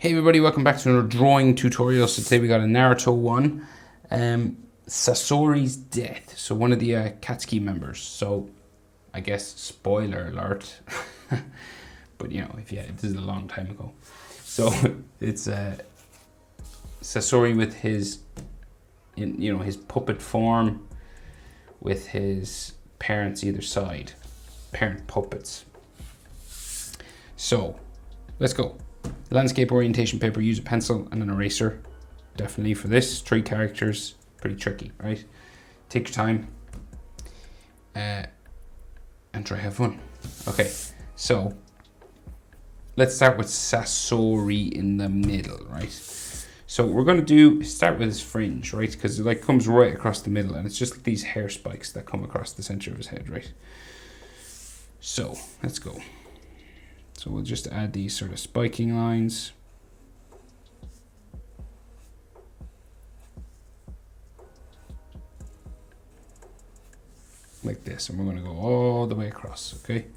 Hey everybody, welcome back to another drawing tutorial. So today we got a Naruto one, Sasori's death. So one of the Katsuki members. So I guess spoiler alert, but you know, if yeah, this is a long time ago. So it's Sasori with his, his puppet form, with his parents either side, parent puppets. So let's go. Landscape orientation paper, use a pencil and an eraser. Definitely for this. 3 characters, pretty tricky, right? Take your time and try have fun. Okay, so let's start with Sasori in the middle, right? So what we're gonna do is start with his fringe, right? Because it like comes right across the middle and it's just like these hair spikes that come across the center of his head, right? So let's go. So we'll just add these sort of spiking lines. Like this, and we're going to go all the way across, okay?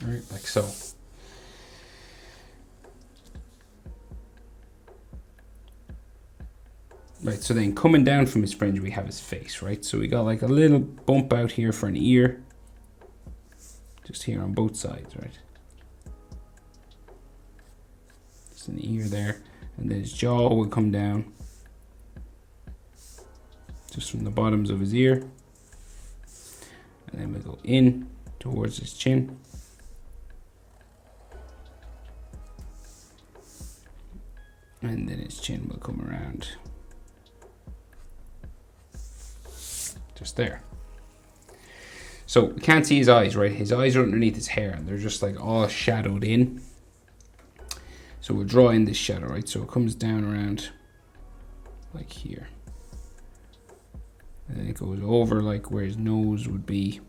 All right, like so. Right, so then coming down from his fringe, we have his face, right? So we got like a little bump out here for an ear. Just here on both sides, right? Just an ear there. And then his jaw will come down. Just from the bottoms of his ear. And then we'll go in towards his chin. And then his chin will come around. Just there. So we can't see his eyes, right? His eyes are underneath his hair and they're just like all shadowed in. So we'll draw in this shadow, right? So it comes down around like here. And then it goes over like where his nose would be.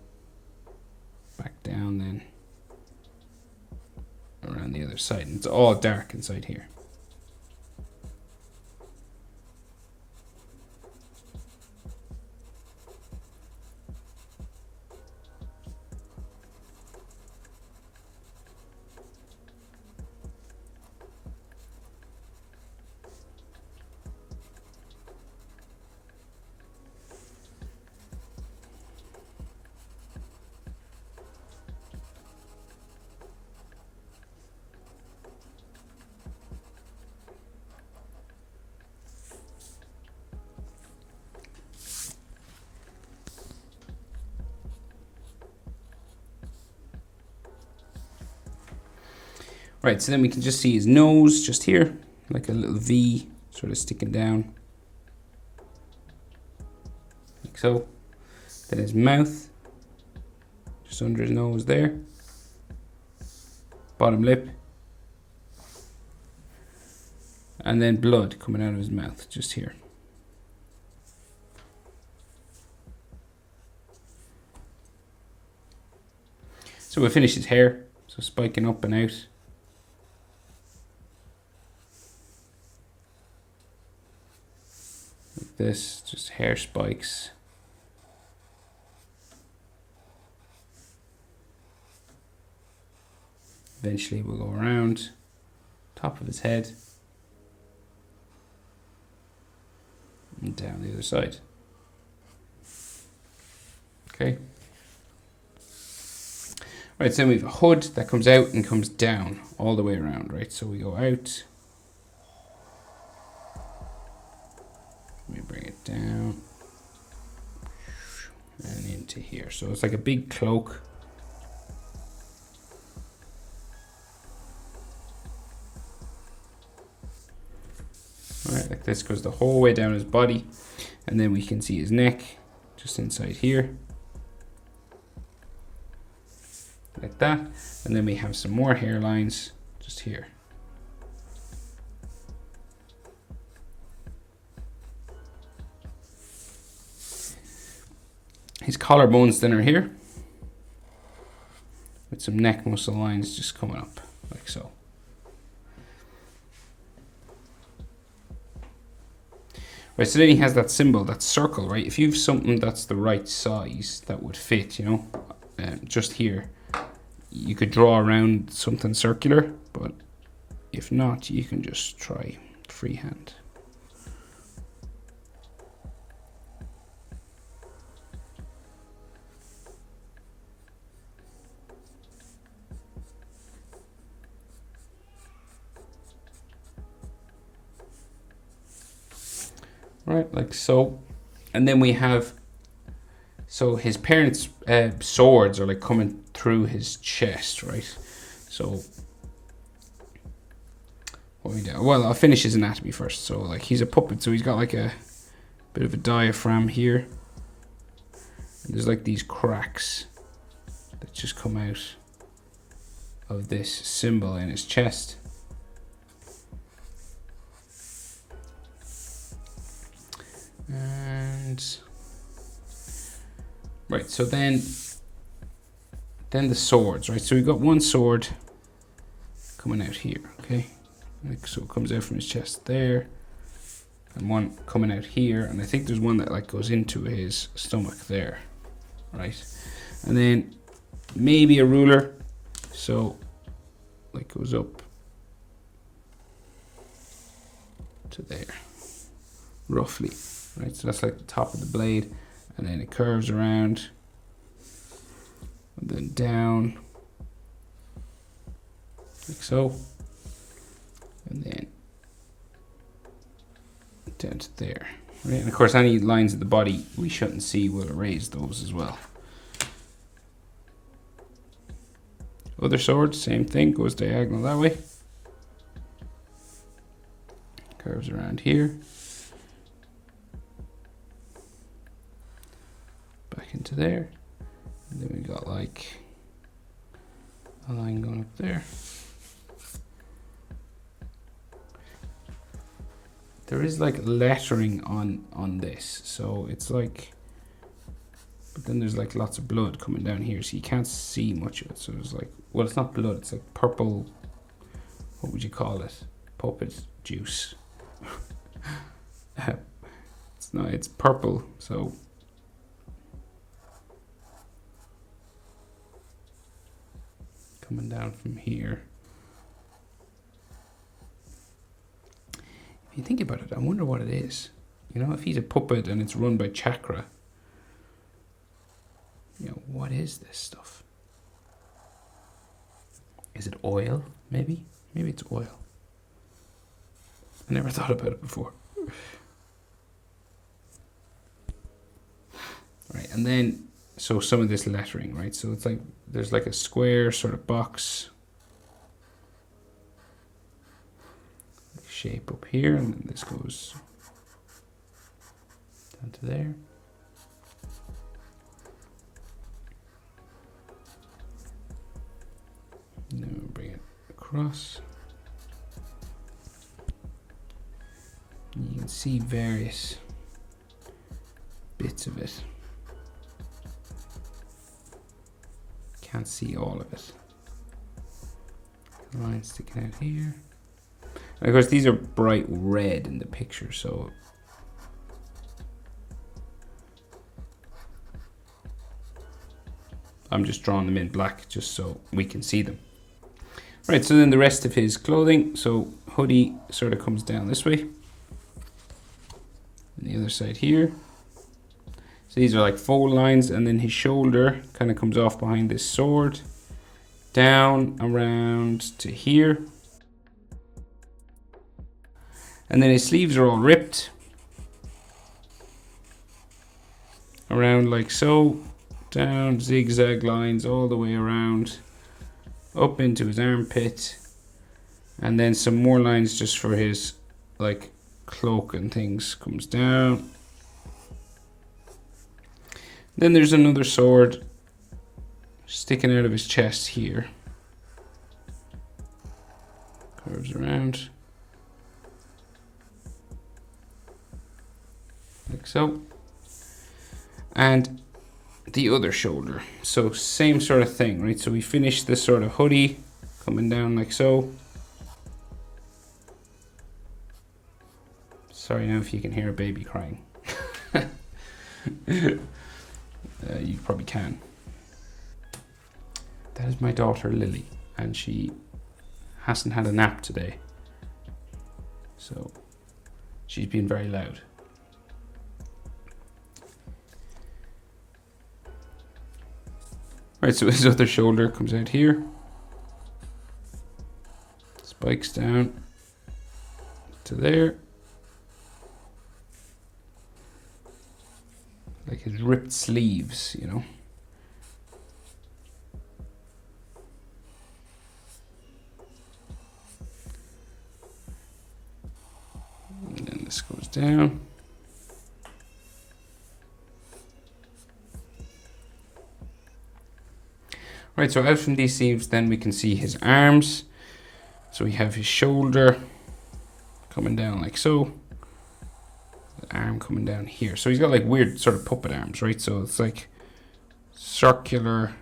Back down then. Around the other side. And it's all dark inside here. Right, so then we can just see his nose just here, like a little V sort of sticking down. Like so. Then his mouth, just under his nose there. Bottom lip. And then blood coming out of his mouth, just here. So we'll finish his hair, so spiking up and out. Like this, just hair spikes. Eventually we'll go around top of his head and down the other side. Okay. Right, so then we have a hood that comes out and comes down all the way around, right? So we go out. Let me bring it down and into here. So it's like a big cloak. All right, like this goes the whole way down his body. And then we can see his neck just inside here. Like that. And then we have some more hairlines just here. His collarbones then are here. with some neck muscle lines just coming up like so. Right, so then he has that symbol, that circle, right? If you have something that's the right size that would fit, you know, just here, you could draw around something circular, but if not, you can just try freehand. Right, like so. And then we have, so his parents' swords are like coming through his chest, right? So what we do? Well, I'll finish his anatomy first. So like he's a puppet, so he's got like a bit of a diaphragm here. And there's like these cracks that just come out of this symbol in his chest. And right, so then the swords, right? So we've got one sword coming out here, okay? Like, so it comes out from his chest there, and one coming out here, and I think there's one that like goes into his stomach there, right? And then maybe a ruler, so like goes up to there, roughly. Right, so that's like the top of the blade, and then it curves around, and then down, like so, and then down to there. Right, and of course, any lines of the body we shouldn't see will erase those as well. Other sword, same thing, goes diagonal that way, curves around here. Back into there, and then we got like a line going up there. There is like lettering on this, so it's like, but then there's like lots of blood coming down here, so you can't see much of it. So it's like, well, it's not blood, it's like purple, what would you call it? Puppet juice. It's not, it's purple, so coming down from here. If you think about it, I wonder what it is. You know, if he's a puppet and it's run by chakra, you know, what is this stuff? Is it oil, maybe? Maybe it's oil. I never thought about it before. Right, and then, so some of this lettering, right? So it's like, there's like a square sort of box shape up here, and then this goes down to there. And then we'll bring it across. And you can see various bits of it. Can't see all of it. The line sticking out here. And of course, these are bright red in the picture, so I'm just drawing them in black just so we can see them. Right, so then the rest of his clothing, so hoodie sort of comes down this way, and the other side here. So these are like fold lines, and then his shoulder kind of comes off behind this sword, down around to here. And then his sleeves are all ripped around like so, down zigzag lines all the way around, up into his armpit, and then some more lines just for his like cloak and things comes down. Then there's another sword sticking out of his chest here, curves around like so, and the other shoulder. So same sort of thing, right? So we finish this sort of hoodie coming down like so. Sorry now if you can hear a baby crying. You probably can. That is my daughter Lily, and she hasn't had a nap today, so she's been very loud. Right, so his other shoulder comes out here, spikes down to there, like his ripped sleeves, you know. And then this goes down. Right, so out from these sleeves, then we can see his arms. So we have his shoulder coming down like so. The arm coming down here. So he's got like weird sort of puppet arms, right? So it's like circular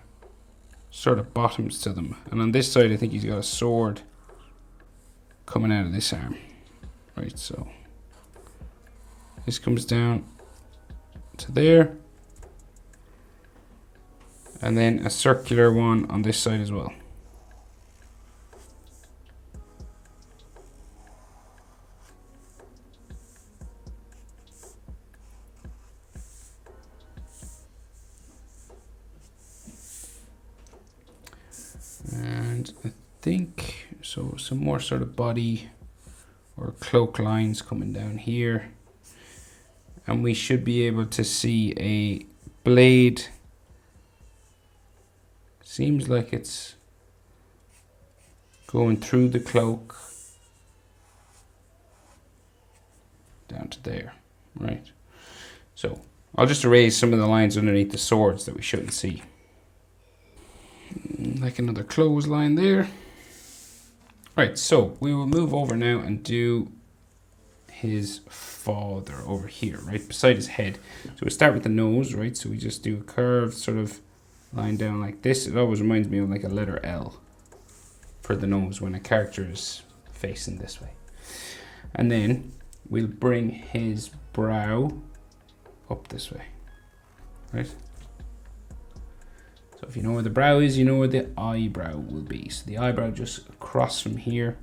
sort of bottoms to them. And on this side, I think he's got a sword coming out of this arm. Right, so this comes down to there. And then a circular one on this side as well. And I think, so some more sort of body or cloak lines coming down here. And we should be able to see a blade. Seems like it's going through the cloak down to there, right? So I'll just erase some of the lines underneath the swords that we shouldn't see. Like another clothesline there. Right, so we will move over now and do his father over here, right beside his head. So we start with the nose, right? So we just do a curved sort of line down like this. It always reminds me of like a letter L for the nose when a character is facing this way. And then we'll bring his brow up this way, right? So if you know where the brow is, you know where the eyebrow will be. So the eyebrow just across from here,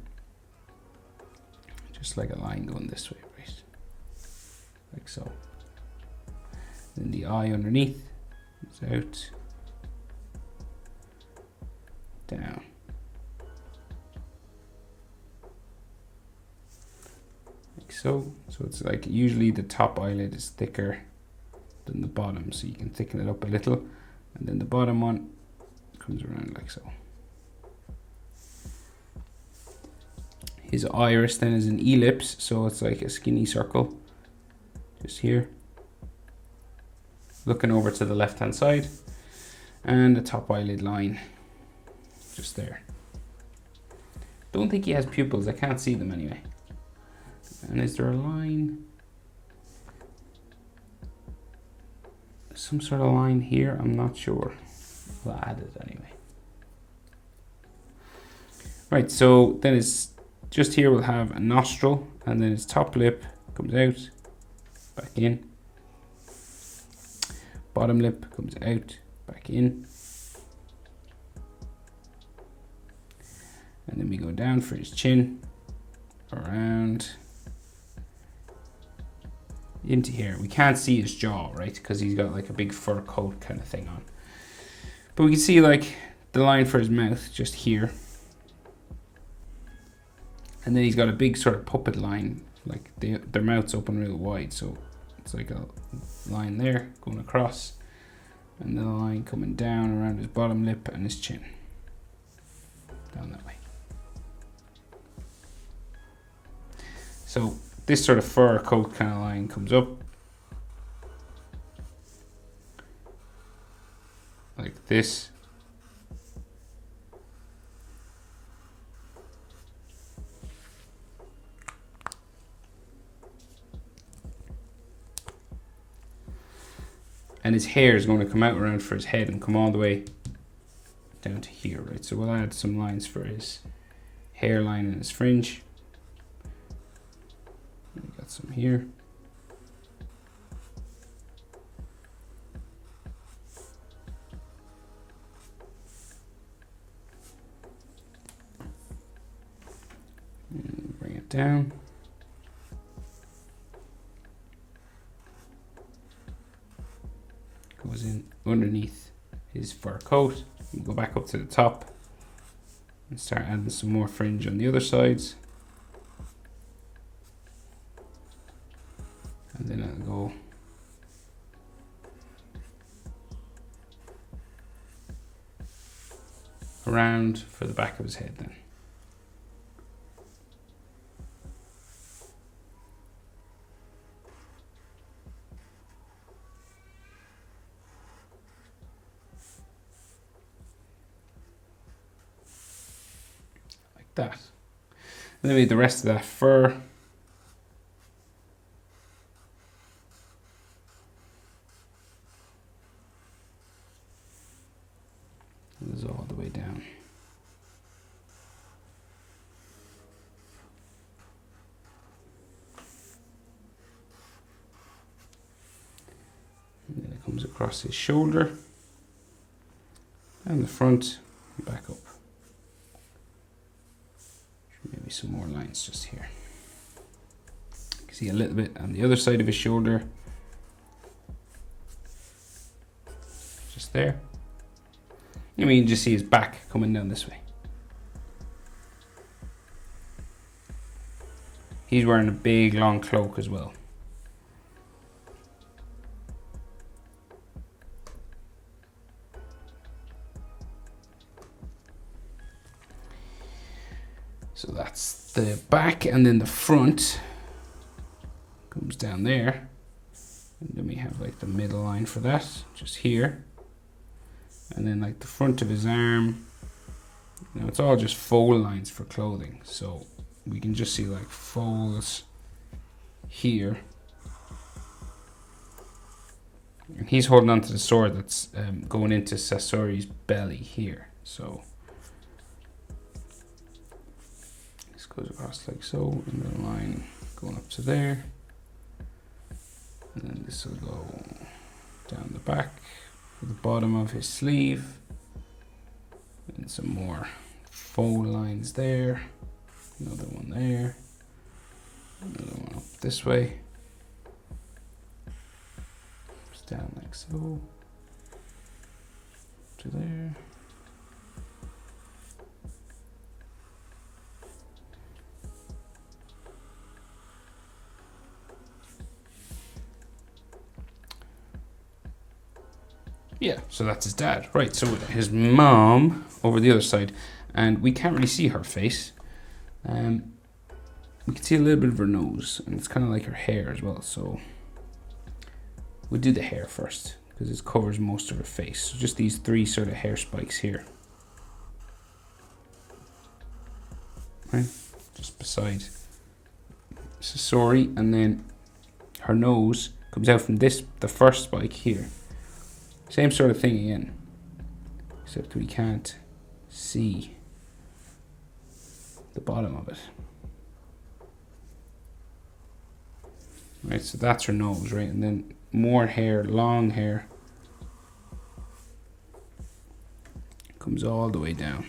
just like a line going this way, right? Like so. Then the eye underneath is out, down. Like so. So it's like usually the top eyelid is thicker than the bottom, so you can thicken it up a little. And then the bottom one comes around like so. His iris then is an ellipse, so it's like a skinny circle, just here. Looking over to the left hand side. And the top eyelid line, just there. Don't think he has pupils, I can't see them anyway. And is there a line? Some sort of line here, I'm not sure. We'll add it anyway. Right, so then it's just here we'll have a nostril, and then his top lip comes out, back in. Bottom lip comes out, back in. And then we go down for his chin, around into here. We can't see his jaw, right? Because he's got like a big fur coat kind of thing on. But we can see like the line for his mouth just here. And then he's got a big sort of puppet line, like their mouths open real wide. So it's like a line there going across. And then a line coming down around his bottom lip and his chin. Down that way. So this sort of fur coat kind of line comes up like this. and his hair is going to come out around for his head and come all the way down to here, right? So we'll add some lines for his hairline and his fringe. We got some here. And bring it down. Goes in underneath his fur coat. You go back up to the top and start adding some more fringe on the other sides. And then I'll go around for the back of his head then. Like that. And then we have the rest of that fur. This is all the way down. And then it comes across his shoulder and the front and back up. Maybe some more lines just here. You can see a little bit on the other side of his shoulder. Just there. I mean, you can just see his back coming down this way. He's wearing a big long cloak as well. So that's the back, and then the front comes down there. And then we have like the middle line for that, just here. And then like the front of his arm. Now it's all just fold lines for clothing. So we can just see like folds here. And he's holding onto the sword that's going into Sasori's belly here. So this goes across like so, and then a line going up to there. And then this will go down the back. The bottom of his sleeve, and some more fold lines there, another one there, another one up this way, just down like so, to there. Yeah, so that's his dad. Right, so his mom over the other side. And we can't really see her face. We can see a little bit of her nose. And it's kind of like her hair as well. So we'll do the hair first, because it covers most of her face. So just these three sort of hair spikes here. Right, just beside Sasori. And then her nose comes out from this, the first spike here. Same sort of thing again, except we can't see the bottom of it. Right, so that's her nose, right? And then more hair, long hair, comes all the way down.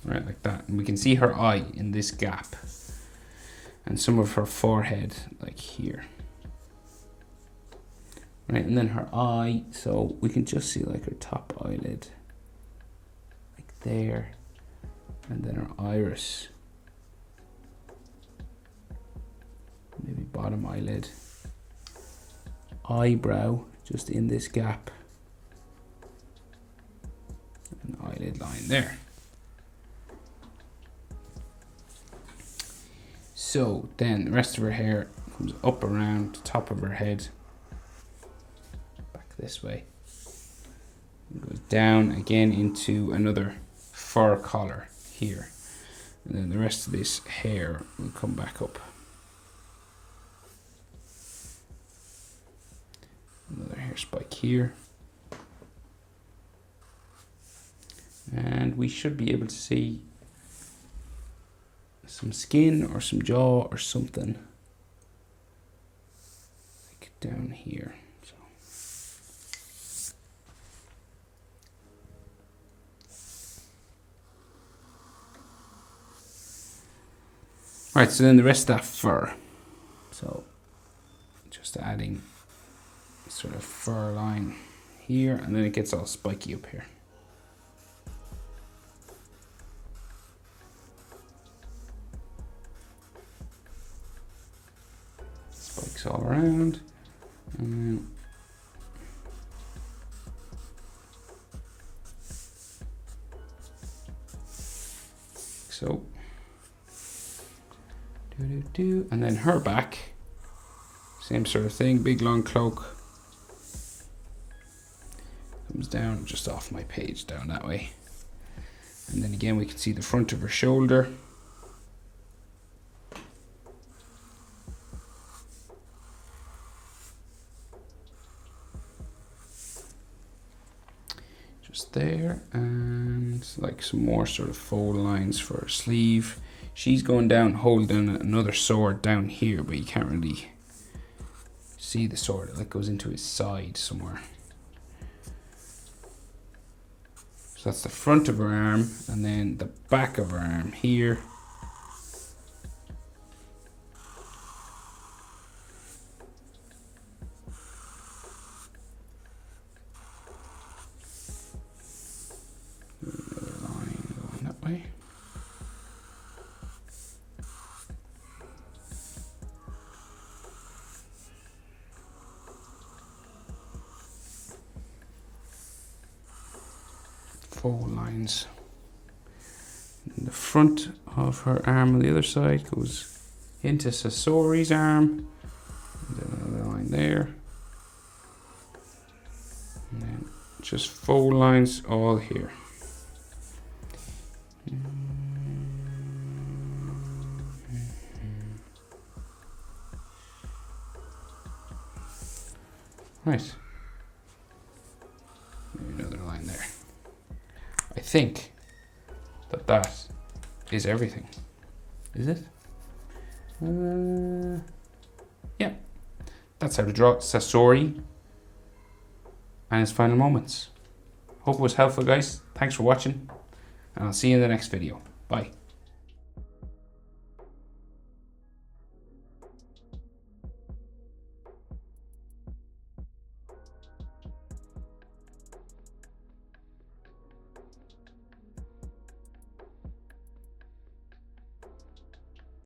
Right, like that. And we can see her eye in this gap. And some of her forehead, like here. Right, and then her eye, so we can just see like her top eyelid. Like there. And then her iris. Maybe bottom eyelid. Eyebrow, just in this gap. And eyelid line there. So then the rest of her hair comes up around the top of her head, back this way, and goes down again into another fur collar here. And then the rest of this hair will come back up. Another hair spike here. And we should be able to see some skin or some jaw or something like down here. Right, so then the rest of that fur. So just adding sort of fur line here, and then it gets all spiky up here. Spikes all around, and then so. And then her back, same sort of thing, big long cloak. Comes down just off my page, down that way. And then again we can see the front of her shoulder. Just there, and like some more sort of fold lines for her sleeve. She's going down holding another sword down here, but you can't really see the sword. It like goes into his side somewhere. So that's the front of her arm, and then the back of her arm here. Another line going that way. Fold lines. And the front of her arm on the other side goes into Sasori's arm. And then another line there. And then just fold lines all here. Right. Maybe another line there. I think that is everything. Is it? Yeah. That's how to draw Sasori and his final moments. Hope it was helpful, guys. Thanks for watching, and I'll see you in the next video. Bye.